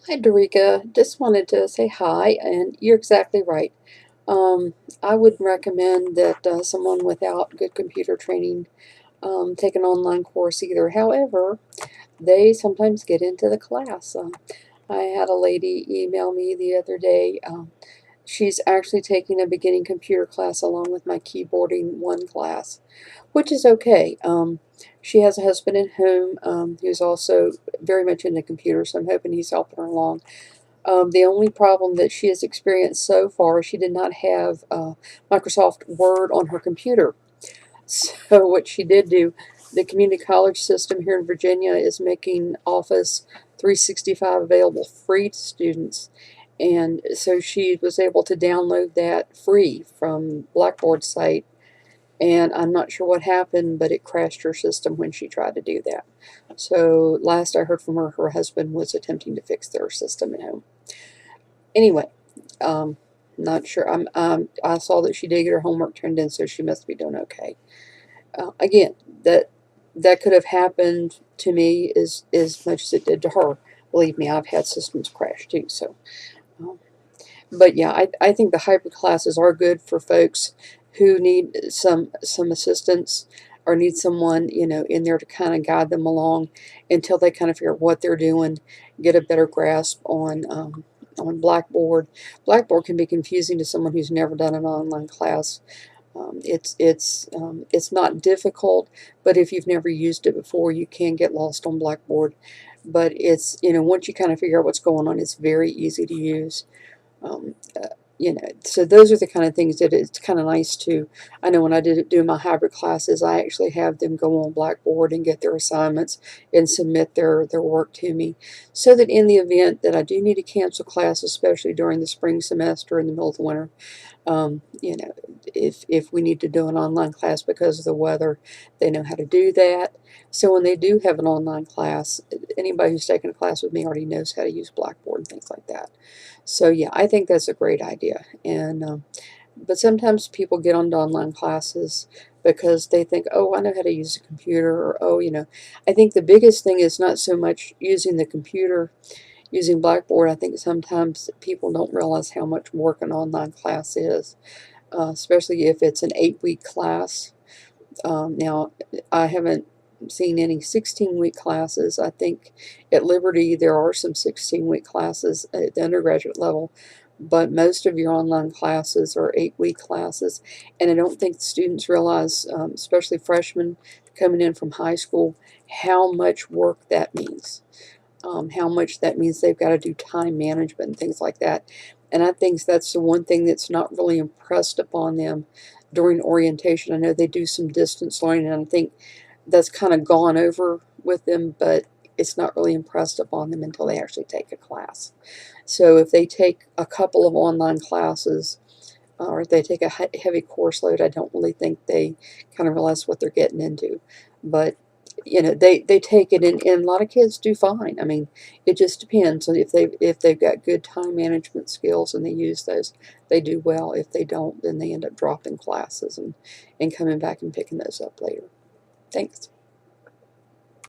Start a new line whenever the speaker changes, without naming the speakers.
Hi, Derrica. Just wanted to say hi, and you're exactly right. I would recommend that someone without good computer training take an online course either. However, they sometimes get into the class. I had a lady email me the other day. She's actually taking a beginning computer class along with my keyboarding one class, which is okay. She has a husband at home who's also very much into computers, so I'm hoping he's helping her along. The only problem that she has experienced so far, she did not have Microsoft Word on her computer. So what she did do, the community college system here in Virginia is making Office 365 available free to students. And so she was able to download that free from Blackboard site, and I'm not sure what happened, but it crashed her system when she tried to do that. So last I heard from her, her husband was attempting to fix their system at home. Anyway, um, not sure. I saw that she did get her homework turned in, so she must be doing okay. Again, that could have happened to me as much as it did to her. Believe me, I've had systems crash too. So, um, but yeah, I think the hybrid classes are good for folks who need some assistance or need someone in there to kind of guide them along until they kind of figure out what they're doing, get a better grasp on Blackboard. Blackboard can be confusing to someone who's never done an online class. It's not difficult, but if you've never used it before, you can get lost on Blackboard. But it's once you kind of figure out what's going on, it's very easy to use. Um, uh, so those are the kind of things that it's kind of nice to. I know when I do my hybrid classes, I actually have them go on Blackboard and get their assignments and submit their work to me, so that in the event that I do need to cancel class, especially during the spring semester in the middle of the winter, um, you know, if we need to do an online class because of the weather, they know how to do that. So when they do have an online class, anybody who's taken a class with me already knows how to use Blackboard and things like that. So yeah, I think that's a great idea. And but sometimes people get onto online classes because they think, oh, I know how to use a computer, or oh, I think the biggest thing is not so much using the computer, using Blackboard. I think sometimes people don't realize how much work an online class is, especially if it's an 8-week class. Now, I haven't seen any 16-week classes. I think at Liberty there are some 16-week classes at the undergraduate level, but most of your online classes are 8-week classes, and I don't think students realize, especially freshmen coming in from high school, how much work that means. How much that means they've got to do time management and things like that. And I think that's the one thing that's not really impressed upon them during orientation. I know they do some distance learning, and I think that's kind of gone over with them, but it's not really impressed upon them until they actually take a class. So if they take a couple of online classes, or if they take a heavy course load, I don't really think they kind of realize what they're getting into. But they take it, and a lot of kids do fine. I mean, it just depends on if they've got good time management skills and they use those, they do well. If they don't, then they end up dropping classes and coming back and picking those up later. Thanks.